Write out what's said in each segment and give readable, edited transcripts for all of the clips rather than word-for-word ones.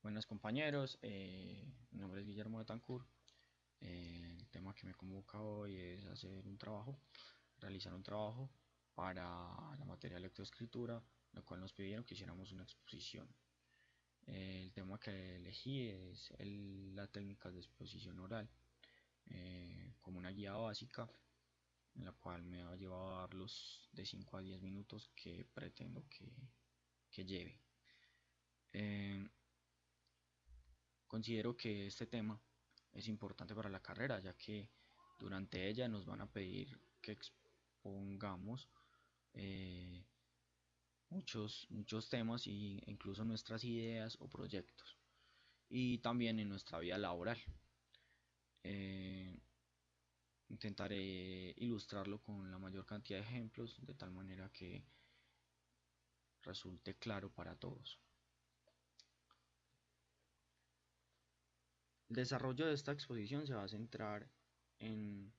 Buenos compañeros, mi nombre es Guillermo Betancourt. El tema que me convoca hoy es realizar un trabajo para la materia de lectoescritura, lo cual nos pidieron que hiciéramos una exposición. El tema que elegí es la técnica de exposición oral, como una guía básica, en la cual me va a llevar los de 5 a 10 minutos que pretendo que lleve. Eh, Considero que este tema es importante para la carrera, ya que durante ella nos van a pedir que expongamos eh, muchos temas e incluso nuestras ideas o proyectos, y también en nuestra vida laboral. Eh, Intentaré ilustrarlo con la mayor cantidad de ejemplos de tal manera que resulte claro para todos. El desarrollo de esta exposición se va a centrar en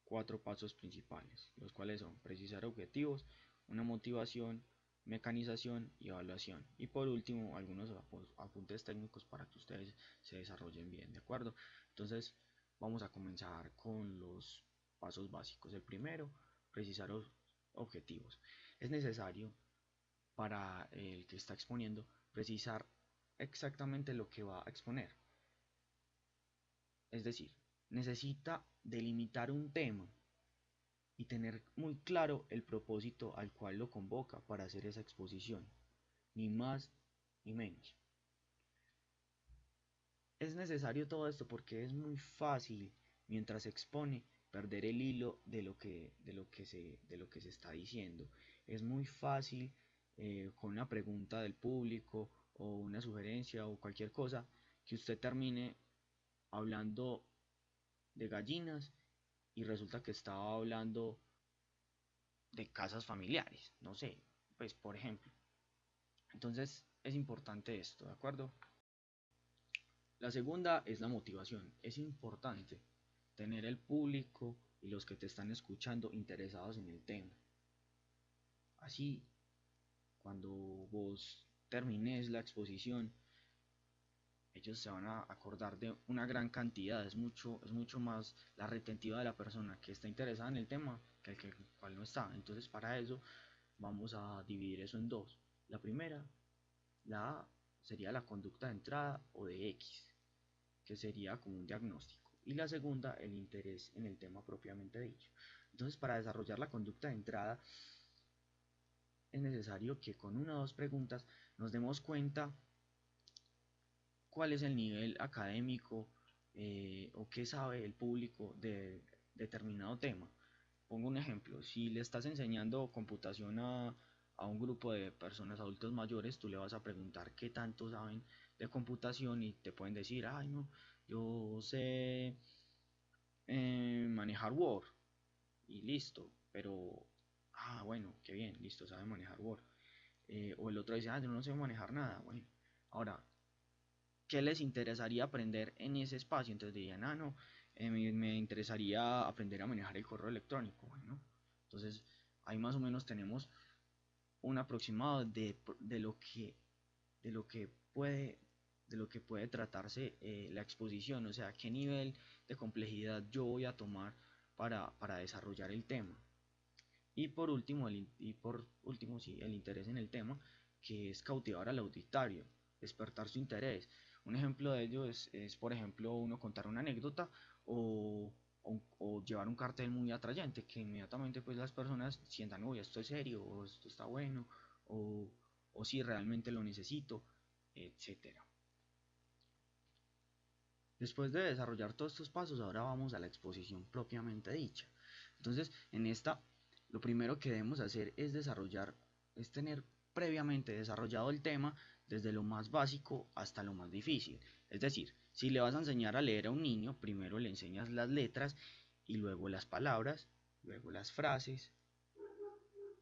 cuatro pasos principales, los cuales son precisar objetivos, una motivación, mecanización y evaluación. Y por último, algunos apuntes técnicos para que ustedes se desarrollen bien, ¿de acuerdo? Entonces, vamos a comenzar con los pasos básicos. El primero, precisar objetivos. Es necesario para el que está exponiendo precisar exactamente lo que va a exponer. Es decir, necesita delimitar un tema y tener muy claro el propósito al cual lo convoca para hacer esa exposición, ni más ni menos. Es necesario todo esto porque es muy fácil, mientras se expone, perder el hilo de lo que se está diciendo. Es muy fácil, con una pregunta del público o una sugerencia o cualquier cosa, que usted termine hablando de gallinas y resulta que estaba hablando de casas familiares, no sé, pues por ejemplo. Entonces es importante esto, ¿de acuerdo? La segunda es la motivación. Es importante tener el público y los que te están escuchando interesados en el tema. Así, cuando vos termines la exposición, ellos se van a acordar de una gran cantidad. Es mucho más la retentiva de la persona que está interesada en el tema que el que cual no está. Entonces, para eso vamos a dividir eso en dos. La primera, la A, sería la conducta de entrada o de X, que sería como un diagnóstico. Y la segunda, el interés en el tema propiamente dicho. Entonces, para desarrollar la conducta de entrada, es necesario que con una o dos preguntas nos demos cuenta cuál es el nivel académico, o qué sabe el público de determinado tema. Pongo un ejemplo, si le estás enseñando computación a un grupo de personas adultos mayores, tú le vas a preguntar qué tanto saben de computación y te pueden decir, ay no, yo sé manejar Word y listo, pero, bueno, qué bien, listo, sabe manejar Word. O el otro dice, yo no sé manejar nada, bueno, ahora, ¿qué les interesaría aprender en ese espacio? Entonces dirían, no, me interesaría aprender a manejar el correo electrónico. Bueno, entonces ahí más o menos tenemos un aproximado de lo que puede, de lo que puede tratarse la exposición, o sea, qué nivel de complejidad yo voy a tomar para desarrollar el tema. Y por último, sí, el interés en el tema, que es cautivar al auditorio, despertar su interés. Un ejemplo de ello es, por ejemplo, uno contar una anécdota o llevar un cartel muy atrayente, que inmediatamente pues las personas sientan, uy, esto es serio, o esto está bueno, o, o si realmente lo necesito, etcétera. Después de desarrollar todos estos pasos, ahora vamos a la exposición propiamente dicha. Entonces, en esta, lo primero que debemos hacer es tener previamente desarrollado el tema desde lo más básico hasta lo más difícil. Es decir, si le vas a enseñar a leer a un niño, primero le enseñas las letras y luego las palabras, luego las frases,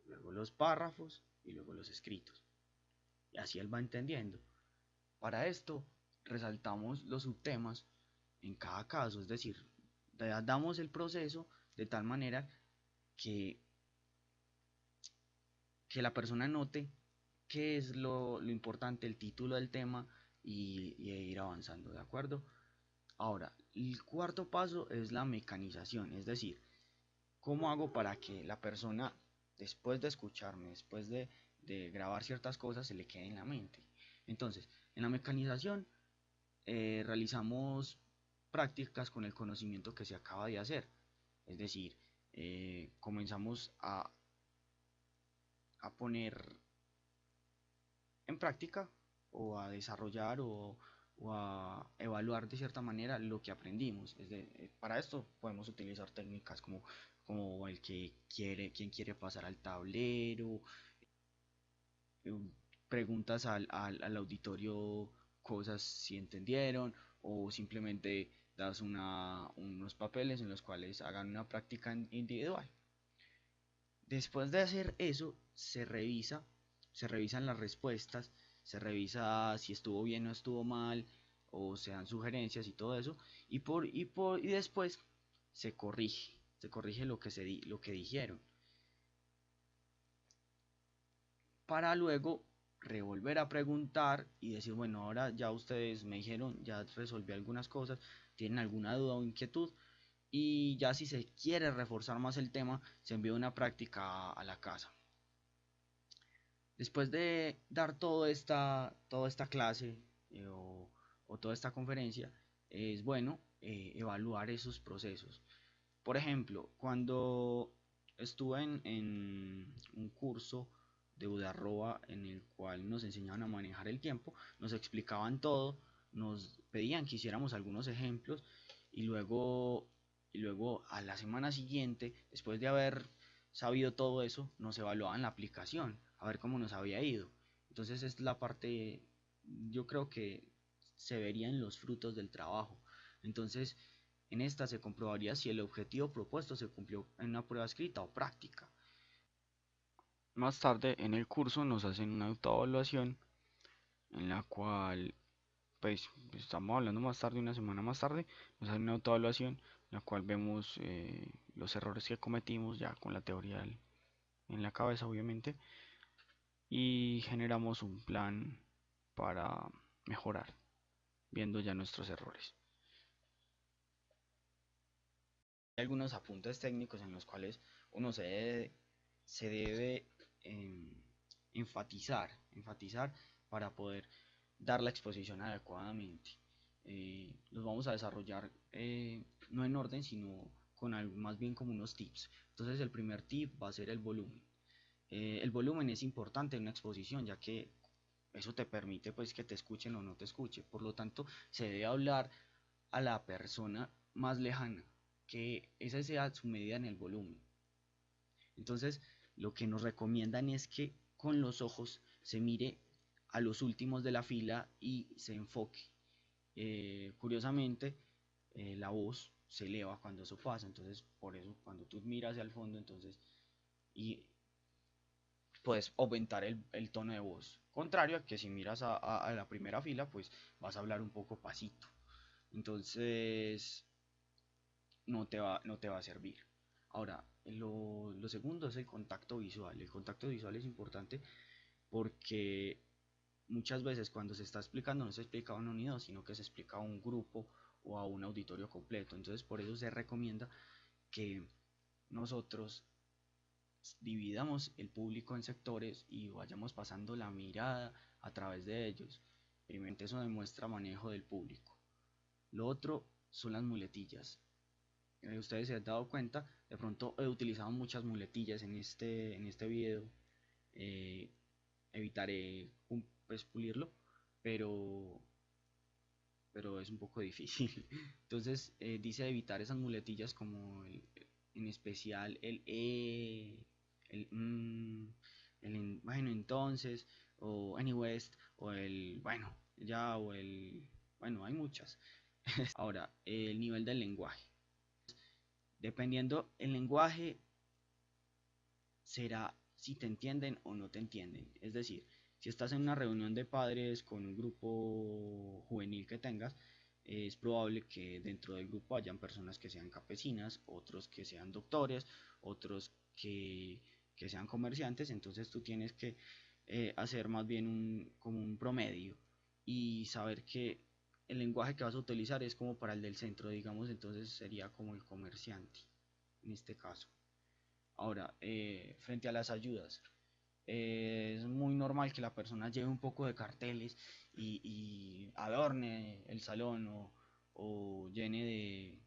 luego los párrafos y luego los escritos. Y así él va entendiendo. Para esto, resaltamos los subtemas en cada caso, es decir, damos el proceso de tal manera que, que la persona note qué es lo importante, el título del tema, y ir avanzando, ¿de acuerdo? Ahora, el cuarto paso es la mecanización, es decir, ¿cómo hago para que la persona, después de escucharme, después de grabar ciertas cosas, se le quede en la mente? Entonces, en la mecanización realizamos prácticas con el conocimiento que se acaba de hacer. Es decir, comenzamos a poner en práctica o a desarrollar o a evaluar de cierta manera lo que aprendimos. Para esto podemos utilizar técnicas como el que quiere, quien quiere pasar al tablero, eh, preguntas al auditorio cosas si entendieron o simplemente das unos papeles en los cuales hagan una práctica individual. Después de hacer eso, se revisan las respuestas, se revisa si estuvo bien o estuvo mal, o se dan sugerencias y todo eso, y después se corrige lo que dijeron, para luego revolver a preguntar y decir, bueno, ahora ya ustedes me dijeron, ya resolví algunas cosas, tienen alguna duda o inquietud, y ya si se quiere reforzar más el tema, se envía una práctica a la casa. Después de dar toda esta clase o toda esta conferencia, es bueno evaluar esos procesos. Por ejemplo, cuando estuve en un curso de Udarroa en el cual nos enseñaban a manejar el tiempo, nos explicaban todo, nos pedían que hiciéramos algunos ejemplos y luego a la semana siguiente, después de haber sabido todo eso, nos evaluaban la aplicación, a ver cómo nos había ido. Entonces es la parte, yo creo que se verían los frutos del trabajo. Entonces, en esta se comprobaría si el objetivo propuesto se cumplió en una prueba escrita o práctica. Más tarde en el curso nos hacen una autoevaluación en la cual, pues estamos hablando más tarde, una semana más tarde, nos hacen una autoevaluación en la cual vemos los errores que cometimos ya con la teoría en la cabeza obviamente y generamos un plan para mejorar viendo ya nuestros errores. Hay algunos apuntes técnicos en los cuales uno se debe eh, enfatizar para poder dar la exposición adecuadamente. Los vamos a desarrollar no en orden, sino con algo, más bien como unos tips. Entonces el primer tip va a ser el volumen. El volumen es importante en una exposición, ya que eso te permite pues que te escuchen o no te escuchen. Por lo tanto, se debe hablar a la persona más lejana, que esa sea su medida en el volumen. Entonces, lo que nos recomiendan es que con los ojos se mire a los últimos de la fila y se enfoque. Curiosamente, la voz se eleva cuando eso pasa, entonces por eso cuando tú miras hacia el fondo, entonces y puedes aumentar el tono de voz. Contrario a que si miras a la primera fila, pues vas a hablar un poco pasito. Entonces, no te va a servir. Ahora, lo segundo es el contacto visual. El contacto visual es importante porque muchas veces cuando se está explicando no se explica a una unidad, sino que se explica a un grupo o a un auditorio completo. Entonces, por eso se recomienda que nosotros dividamos el público en sectores y vayamos pasando la mirada a través de ellos. Primero, eso demuestra manejo del público. Lo otro son las muletillas. Ustedes se han dado cuenta, de pronto he utilizado muchas muletillas en este video. eh, Evitaré pues, pulirlo, pero, pero es un poco difícil. Entonces dice evitar esas muletillas como en especial el el bueno, entonces, o anyways, o el bueno, ya, o el bueno, hay muchas. Ahora, el nivel del lenguaje. Dependiendo el lenguaje, será si te entienden o no te entienden. Es decir, si estás en una reunión de padres con un grupo juvenil que tengas, es probable que dentro del grupo hayan personas que sean campesinas, otros que sean doctores, otros que sean comerciantes, entonces tú tienes que hacer más bien como un promedio. y saber que el lenguaje que vas a utilizar es como para el del centro, digamos, entonces sería como el comerciante en este caso. Ahora, frente a las ayudas, es muy normal que la persona lleve un poco de carteles y adorne el salón o llene de,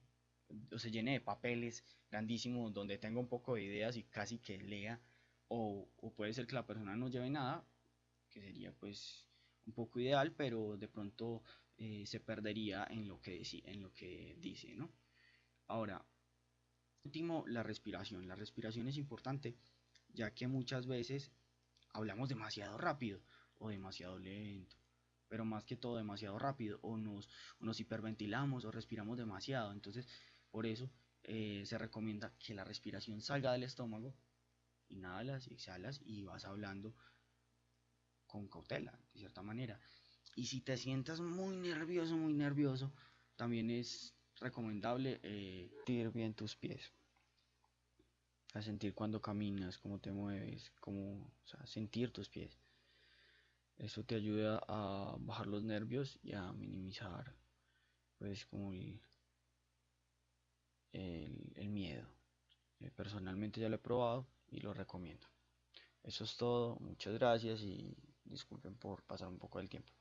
o se llene de papeles grandísimos donde tenga un poco de ideas y casi que lea, o puede ser que la persona no lleve nada, que sería pues un poco ideal, pero de pronto se perdería en lo que dice, ¿no? Ahora, último, la respiración. La respiración es importante, ya que muchas veces hablamos demasiado rápido o demasiado lento, pero más que todo demasiado rápido, o nos hiperventilamos o respiramos demasiado. Entonces, por eso se recomienda que la respiración salga del estómago, inhalas, exhalas y vas hablando con cautela, de cierta manera. Y si te sientas muy nervioso, también es recomendable sentir bien tus pies, a sentir cuando caminas, cómo te mueves, cómo, o sea, sentir tus pies. Eso te ayuda a bajar los nervios y a minimizar, pues, como el miedo. Personalmente ya lo he probado y lo recomiendo. Eso es todo, muchas gracias y disculpen por pasar un poco del tiempo.